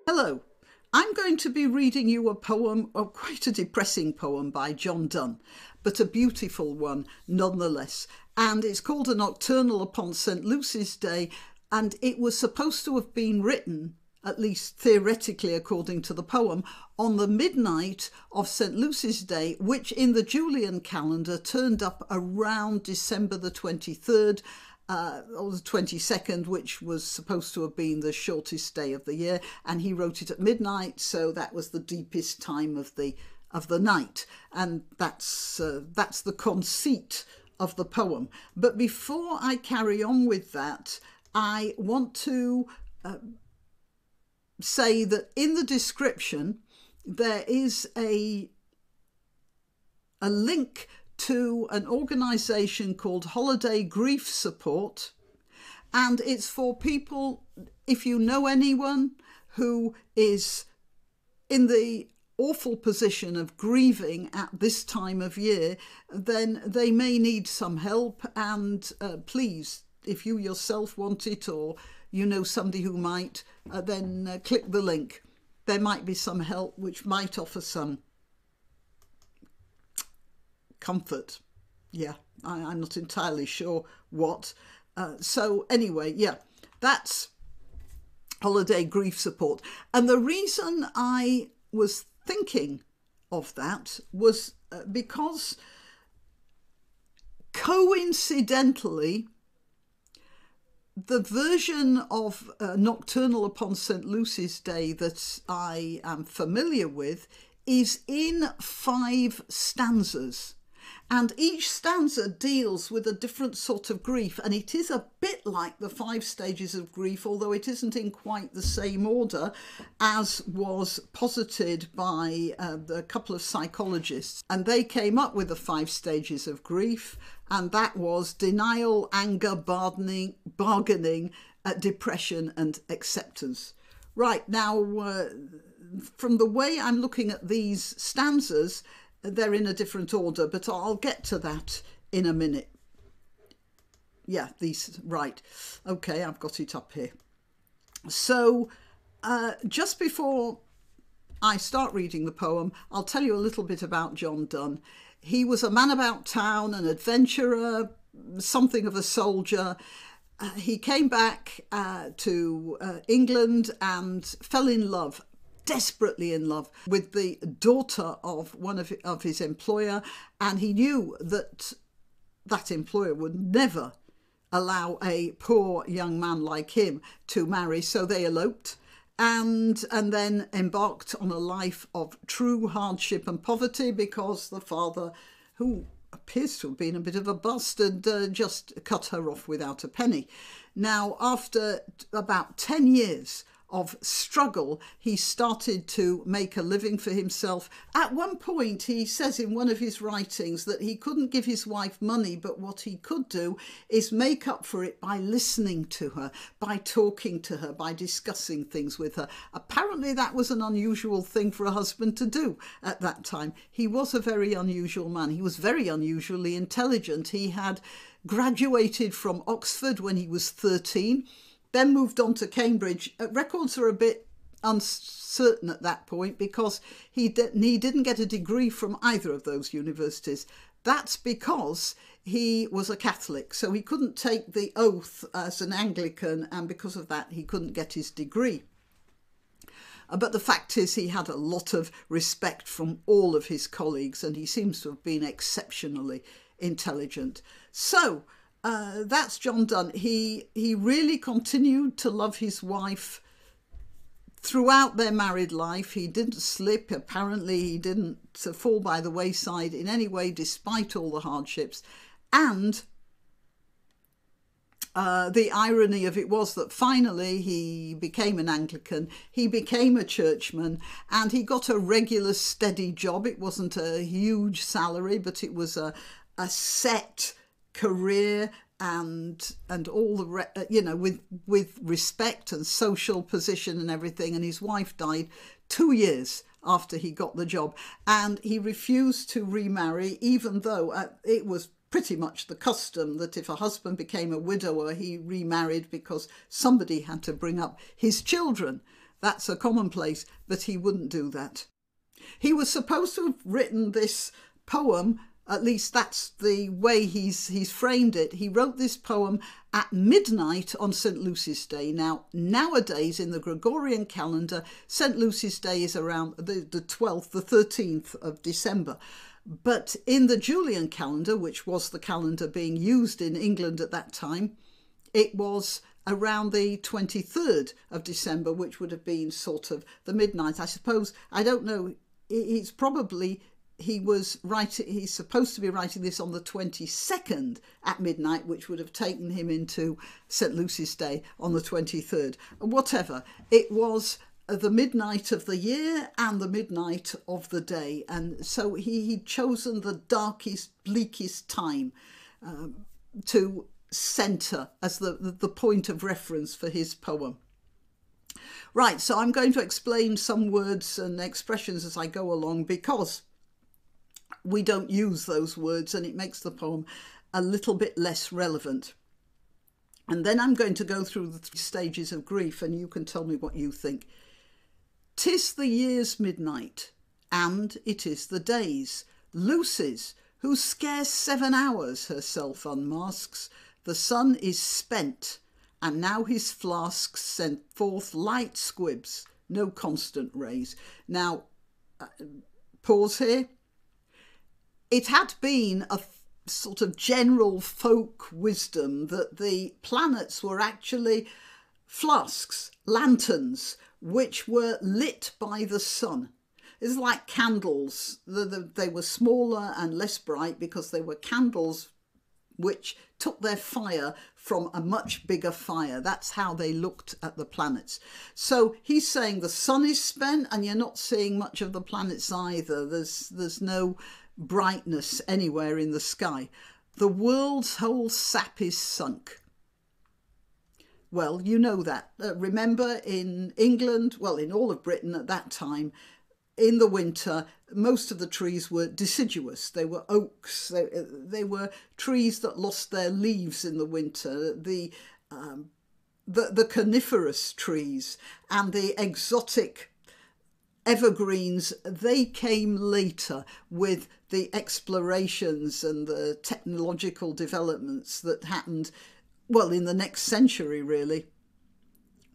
Hello, I'm going to be reading you a poem, quite a depressing poem by John Donne, but a beautiful one nonetheless. And it's called A Nocturnal upon St. Lucy's Day, and it was supposed to have been written, at least theoretically according to the poem, on the midnight of St. Lucy's Day, which in the Julian calendar turned up around December the 23rd, or the 22nd, which was supposed to have been the shortest day of the year, and he wrote it at midnight, so that was the deepest time of the night, and that's the conceit of the poem. But before I carry on with that, I want to say that in the description there is a link to an organisation called Holiday Grief Support, and it's for people, if you know anyone who is in the awful position of grieving at this time of year, then they may need some help. And please, if you yourself want it or you know somebody who might, then click the link. There might be some help which might offer some comfort. Yeah, I'm not entirely sure what. So anyway, yeah, that's Holiday Grief Support. And the reason I was thinking of that was because coincidentally, the version of Nocturnal upon St. Lucy's Day that I am familiar with is in 5 stanzas. And each stanza deals with a different sort of grief, and it is a bit like the 5 stages of grief, although it isn't in quite the same order as was posited by a couple of psychologists. And they came up with the 5 stages of grief, and that was denial, anger, bargaining, depression, and acceptance. Right, now, from the way I'm looking at these stanzas, they're in a different order, but I'll get to that in a minute. Yeah, these, right. Okay, I've got it up here. So just before I start reading the poem, I'll tell you a little bit about John Donne. He was a man about town, an adventurer, something of a soldier. He came back to England and fell in love, desperately in love, with the daughter of one of his employer, and he knew that that employer would never allow a poor young man like him to marry, so they eloped and then embarked on a life of true hardship and poverty, because the father, who appears to have been a bit of a bastard, just cut her off without a penny. Now, after about 10 years of struggle, he started to make a living for himself. At one point, he says in one of his writings that he couldn't give his wife money, but what he could do is make up for it by listening to her, by talking to her, by discussing things with her. Apparently, that was an unusual thing for a husband to do at that time. He was a very unusual man. He was very unusually intelligent. He had graduated from Oxford when he was 13, then moved on to Cambridge. Records are a bit uncertain at that point because he didn't get a degree from either of those universities. That's because he was a Catholic, so he couldn't take the oath as an Anglican, and because of that he couldn't get his degree. But the fact is he had a lot of respect from all of his colleagues, and he seems to have been exceptionally intelligent. So that's John Donne. He really continued to love his wife throughout their married life. He didn't slip. Apparently, he didn't fall by the wayside in any way, despite all the hardships. And the irony of it was that finally he became an Anglican, he became a churchman, and he got a regular, steady job. It wasn't a huge salary, but it was a set career and all the with respect and social position and everything. And his wife died 2 years after he got the job, and he refused to remarry, even though it was pretty much the custom that if a husband became a widower, he remarried because somebody had to bring up his children. That's a commonplace, but he wouldn't do that. He was supposed to have written this poem, at least that's the way he's framed it. He wrote this poem at midnight on St. Lucy's Day. Now, nowadays in the Gregorian calendar, St. Lucy's Day is around the 12th, the 13th of December. But in the Julian calendar, which was the calendar being used in England at that time, it was around the 23rd of December, which would have been sort of the midnight. I suppose, I don't know, he's supposed to be writing this on the 22nd at midnight, which would have taken him into St. Lucy's Day on the 23rd. Whatever, it was the midnight of the year and the midnight of the day. And so he'd chosen the darkest, bleakest time to centre as the point of reference for his poem. Right, so I'm going to explain some words and expressions as I go along, because we don't use those words and it makes the poem a little bit less relevant. And then I'm going to go through the 3 stages of grief, and you can tell me what you think. 'Tis the year's midnight, and it is the day's, Lucy's, who scarce 7 hours herself unmasks. The sun is spent, and now his flasks send forth light squibs, no constant rays. Now, pause here. It had been a sort of general folk wisdom that the planets were actually flasks, lanterns, which were lit by the sun. It's like candles. They were smaller and less bright because they were candles which took their fire from a much bigger fire. That's how they looked at the planets. So he's saying the sun is spent and you're not seeing much of the planets either. There's no brightness anywhere in the sky. The world's whole sap is sunk. Well, you know that. Remember, in England, well, in all of Britain at that time, in the winter, most of the trees were deciduous. They were oaks. They were trees that lost their leaves in the winter. The coniferous trees and the exotic evergreens, they came later with the explorations and the technological developments that happened, well, in the next century, really.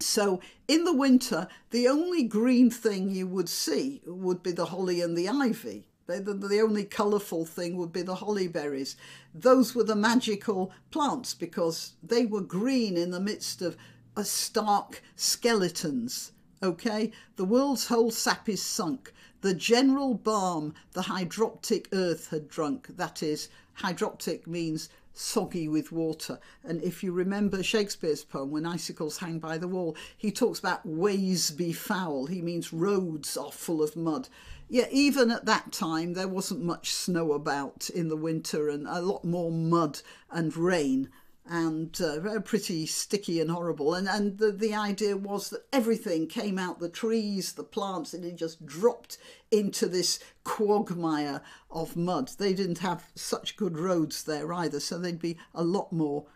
So in the winter, the only green thing you would see would be the holly and the ivy. The only colourful thing would be the hollyberries. Those were the magical plants because they were green in the midst of stark skeletons. Okay, the world's whole sap is sunk. The general balm the hydroptic earth had drunk. That is, hydroptic means soggy with water. And if you remember Shakespeare's poem, When Icicles Hang by the Wall, he talks about ways be foul. He means roads are full of mud. Yeah, even at that time, there wasn't much snow about in the winter and a lot more mud and rain and pretty sticky and horrible. And the idea was that everything came out, the trees, the plants, and it just dropped into this quagmire of mud. They didn't have such good roads there either, so they'd be a lot more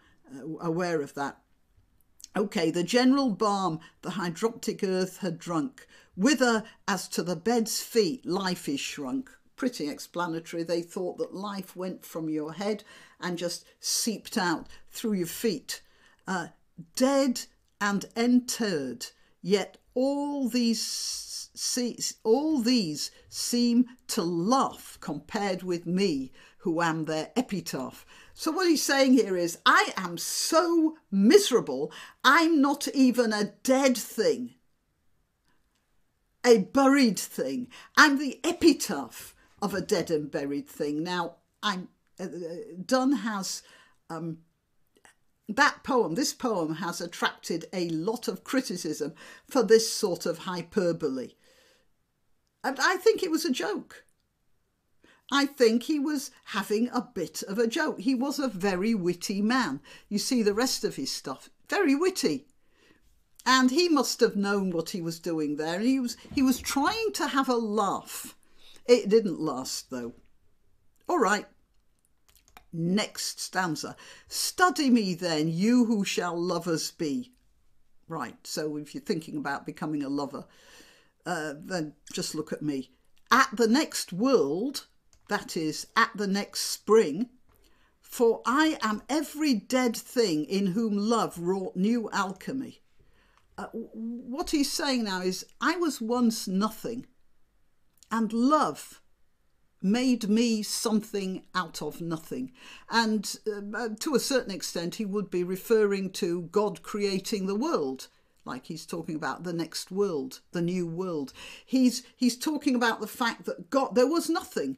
aware of that. Okay, the general balm the hydroptic earth had drunk, whither as to the bed's feet life is shrunk. Pretty explanatory. They thought that life went from your head and just seeped out through your feet. Dead and entered, yet all these seem to laugh compared with me, who am their epitaph. So what he's saying here is, I am so miserable, I'm not even a dead thing, a buried thing. I'm the epitaph of a dead and buried thing. Now, Donne has this poem has attracted a lot of criticism for this sort of hyperbole. And I think it was a joke. I think he was having a bit of a joke. He was a very witty man. You see the rest of his stuff, very witty. And he must have known what he was doing there. He was trying to have a laugh. It didn't last, though. All right. Next stanza. Study me then, you who shall lovers be. Right, so if you're thinking about becoming a lover, then just look at me. At the next world, that is, at the next spring, for I am every dead thing in whom love wrought new alchemy. What he's saying now is, I was once nothing, and love made me something out of nothing. And to a certain extent, he would be referring to God creating the world, like he's talking about the next world, the new world. He's talking about the fact that God, there was nothing,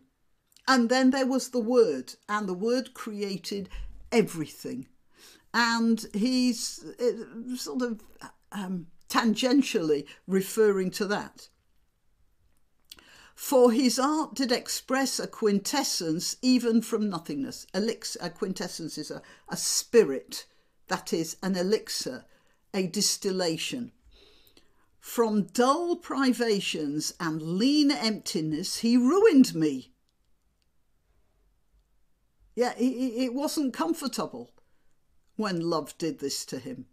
and then there was the Word, and the Word created everything. And he's sort of tangentially referring to that. For his art did express a quintessence even from nothingness. A quintessence is a spirit, that is an elixir, a distillation. From dull privations and lean emptiness he ruined me. Yeah, it wasn't comfortable when love did this to him.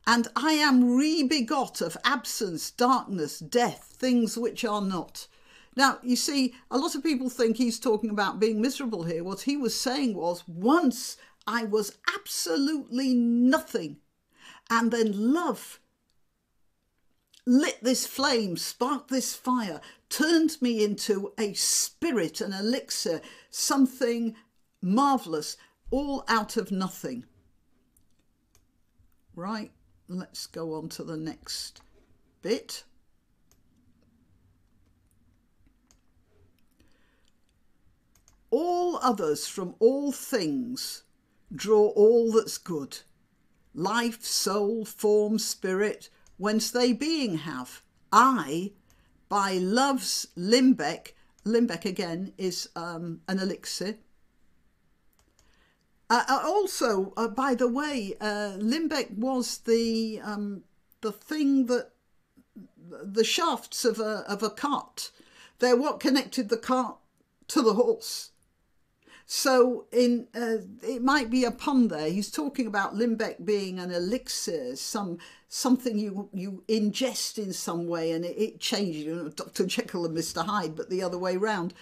And I am re-begot of absence, darkness, death, things which are not. Now, you see, a lot of people think he's talking about being miserable here. What he was saying was, once I was absolutely nothing, and then love lit this flame, sparked this fire, turned me into a spirit, an elixir, something marvellous, all out of nothing. Right, let's go on to the next bit. All others from all things draw all that's good. Life, soul, form, spirit, whence they being have. I, by love's limbeck, limbeck again is an elixir. Also, by the way, limbeck was the thing that the shafts of a cart. They're what connected the cart to the horse. So it might be a pun there. He's talking about limbeck being an elixir, something you ingest in some way and it changes, you know, Dr. Jekyll and Mr. Hyde, but the other way round.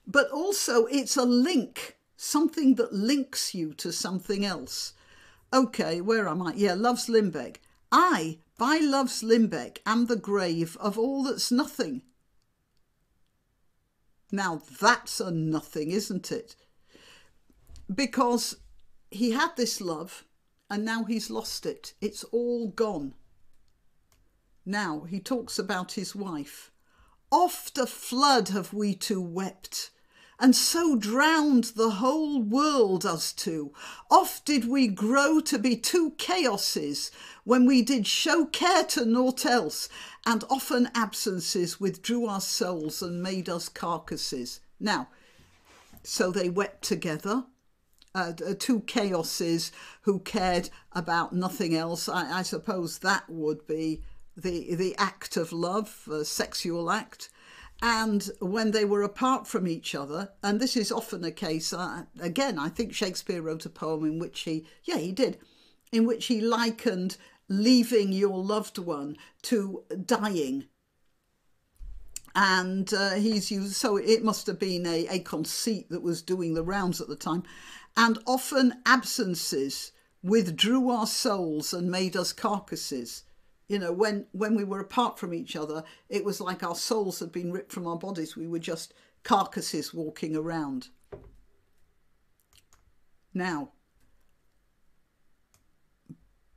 But also it's a link, something that links you to something else. Okay, where am I? Yeah, love's limbeck. I, by love's limbeck, am the grave of all that's nothing. Now that's a nothing, isn't it? Because he had this love and now he's lost it. It's all gone. Now he talks about his wife. Oft a flood have we two wept, and so drowned the whole world us two. Oft did we grow to be two chaoses, when we did show care to naught else, and often absences withdrew our souls and made us carcasses. Now, so they wept together, two chaoses who cared about nothing else. I suppose that would be the act of love, the sexual act. And when they were apart from each other, and this is often a case, again, I think Shakespeare wrote a poem in which he did, in which he likened leaving your loved one to dying. And he's used, so it must have been a conceit that was doing the rounds at the time. And often absences withdrew our souls and made us carcasses. You know, when we were apart from each other, it was like our souls had been ripped from our bodies. We were just carcasses walking around. Now,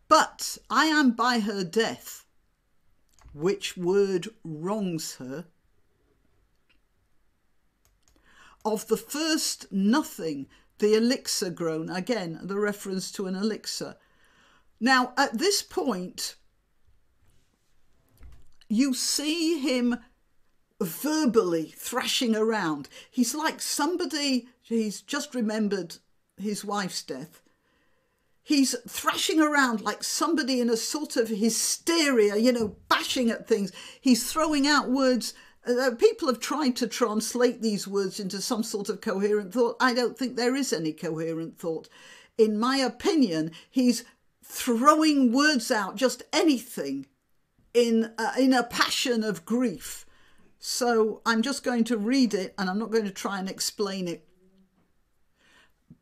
but I am by her death, which word wrongs her, of the first nothing, the elixir grown. Again, the reference to an elixir. Now, at this point, you see him verbally thrashing around. He's like somebody, he's just remembered his wife's death. He's thrashing around like somebody in a sort of hysteria, you know, bashing at things. He's throwing out words. People have tried to translate these words into some sort of coherent thought. I don't think there is any coherent thought. In my opinion, he's throwing words out, just anything, in a passion of grief. So I'm just going to read it, and I'm not going to try and explain it.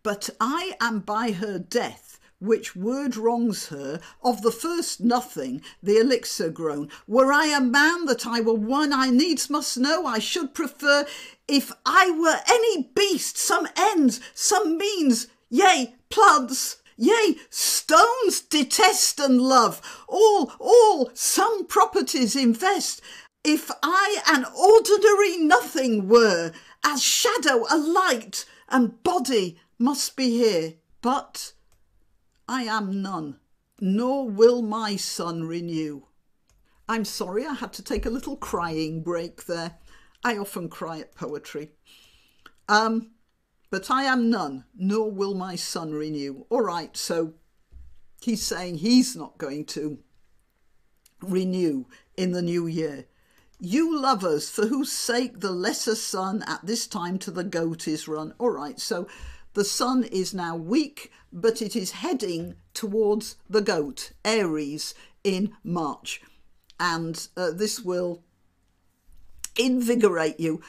But I am by her death, which word wrongs her, of the first nothing, the elixir grown. Were I a man that I were one, I needs must know I should prefer, if I were any beast, some ends, some means, yea, ploods, yea, stones detest and love, all some properties invest. If I an ordinary nothing were, as shadow, a light, and body must be here, but I am none, nor will my sun renew. I'm sorry, I had to take a little crying break there. I often cry at poetry. But I am none, nor will my sun renew. All right, so he's saying he's not going to renew in the new year. You lovers, for whose sake the lesser sun at this time to the goat is run. All right, so the sun is now weak, but it is heading towards the goat, Aries, in March. And this will invigorate you.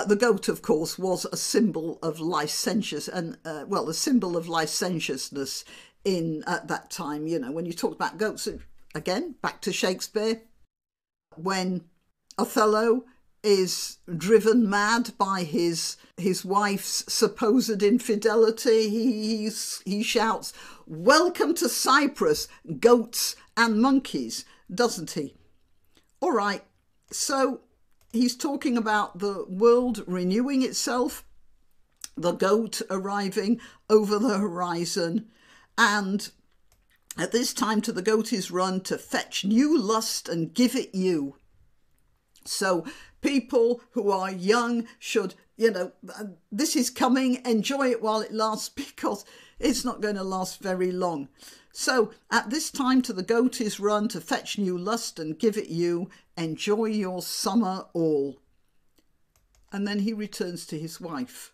The goat, of course, was a symbol of licentiousness in at that time. You know, when you talk about goats, again, back to Shakespeare, when Othello is driven mad by his wife's supposed infidelity, he shouts, "Welcome to Cyprus, goats and monkeys," doesn't he? All right, so he's talking about the world renewing itself, the goat arriving over the horizon, and at this time to the goat is run to fetch new lust and give it you. So people who are young should, this is coming, enjoy it while it lasts, because it's not going to last very long. So at this time to the goat is run to fetch new lust and give it you, enjoy your summer all. And then he returns to his wife.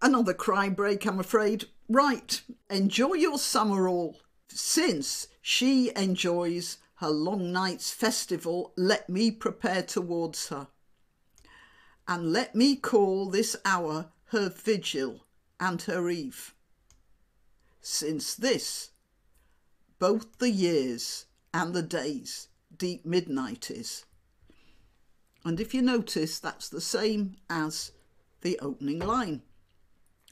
Another cry break, I'm afraid. Right, enjoy your summer all, since she enjoys her long night's festival, let me prepare towards her. And let me call this hour her vigil and her eve. Since this, both the years and the days, deep midnight is. And if you notice, that's the same as the opening line.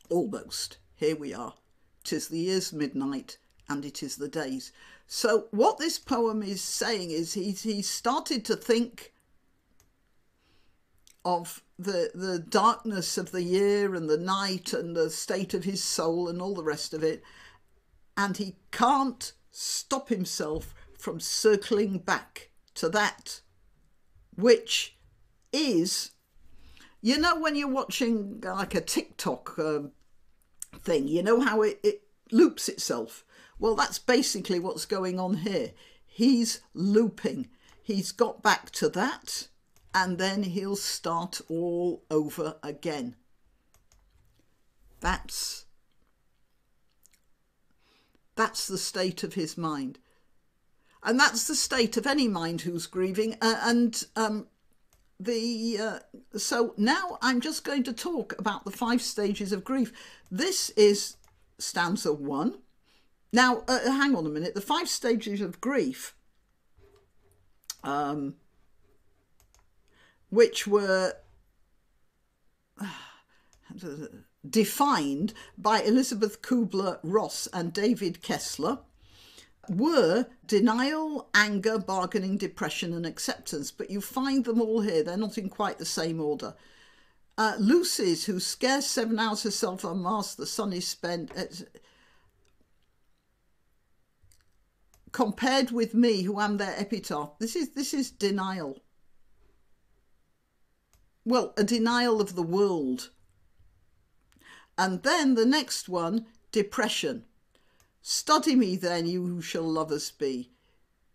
Almost. Here we are. 'Tis the year's midnight and it is the days. So what this poem is saying is he started to think of the darkness of the year and the night and the state of his soul and all the rest of it. And he can't stop himself from circling back to that, which is, when you're watching like a TikTok thing, you know how it loops itself. Well, that's basically what's going on here. He's looping. He's got back to that, and then he'll start all over again. That's the state of his mind. And that's the state of any mind who's grieving. So now I'm just going to talk about the 5 stages of grief. This is stanza 1. Now, hang on a minute. The 5 stages of grief, which were defined by Elizabeth Kubler-Ross and David Kessler, were denial, anger, bargaining, depression and acceptance. But you find them all here. They're not in quite the same order. Lucy's, who scarce 7 hours herself unmasked, the sun is spent... compared with me, who am their epitaph. This is denial. Well, a denial of the world. And then the next one, depression. Study me then, you who shall lovers be.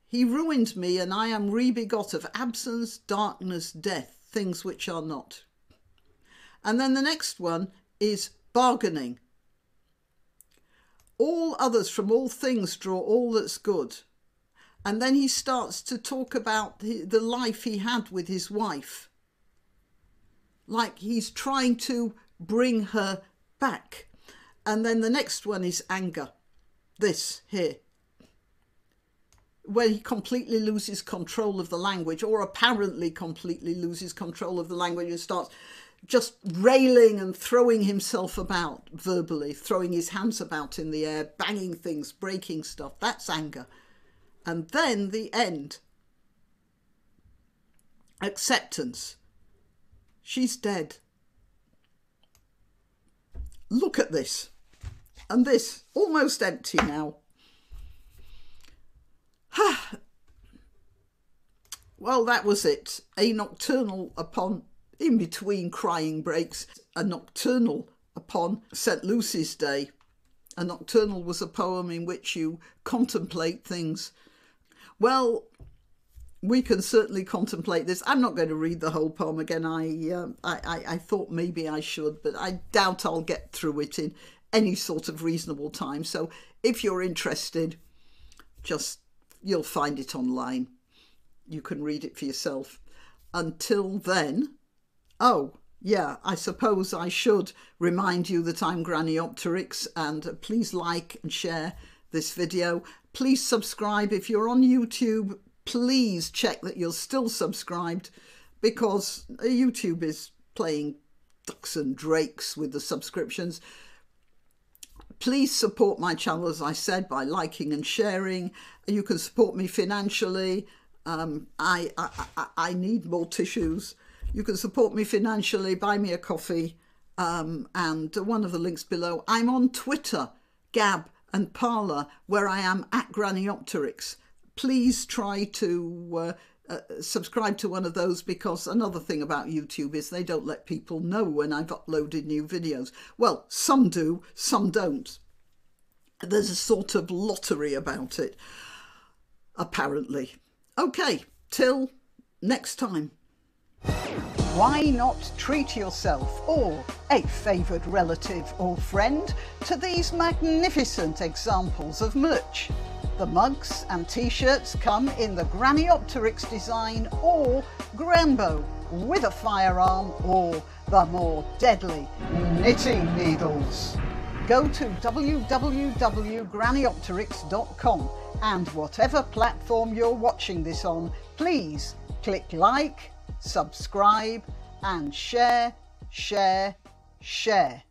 He ruined me, and I am rebegot of absence, darkness, death, things which are not. And then the next one is bargaining. All others from all things draw all that's good. And then he starts to talk about the life he had with his wife. Like he's trying to bring her back. And then the next one is anger. This here. When he completely loses control of the language, or apparently completely loses control of the language, and starts just railing and throwing himself about verbally, throwing his hands about in the air, banging things, breaking stuff. That's anger. And then the end. Acceptance. She's dead. Look at this. And this, almost empty now. Well, that was it. A nocturnal upon, in between crying breaks, a nocturnal upon St. Lucy's Day. A nocturnal was a poem in which you contemplate things. Well, we can certainly contemplate this. I'm not going to read the whole poem again. I thought maybe I should, but I doubt I'll get through it in any sort of reasonable time. So if you're interested, you'll find it online. You can read it for yourself. Until then, oh, yeah, I suppose I should remind you that I'm Graniopteryx, and please like and share this video. Please subscribe. If you're on YouTube, please check that you're still subscribed, because YouTube is playing ducks and drakes with the subscriptions. Please support my channel, as I said, by liking and sharing. You can support me financially. I need more tissues. You can support me financially, buy me a coffee, and one of the links below. I'm on Twitter, Gab and Parler, where I am at Graniopteryx. Please try to subscribe to one of those, because another thing about YouTube is they don't let people know when I've uploaded new videos. Well, some do, some don't. There's a sort of lottery about it, apparently. Okay, till next time. Why not treat yourself or a favoured relative or friend to these magnificent examples of merch? The mugs and t-shirts come in the Graniopteryx design or Granbo with a firearm or the more deadly knitting needles. Go to www.graniopteryx.com, and whatever platform you're watching this on, please click like, subscribe and share, share, share.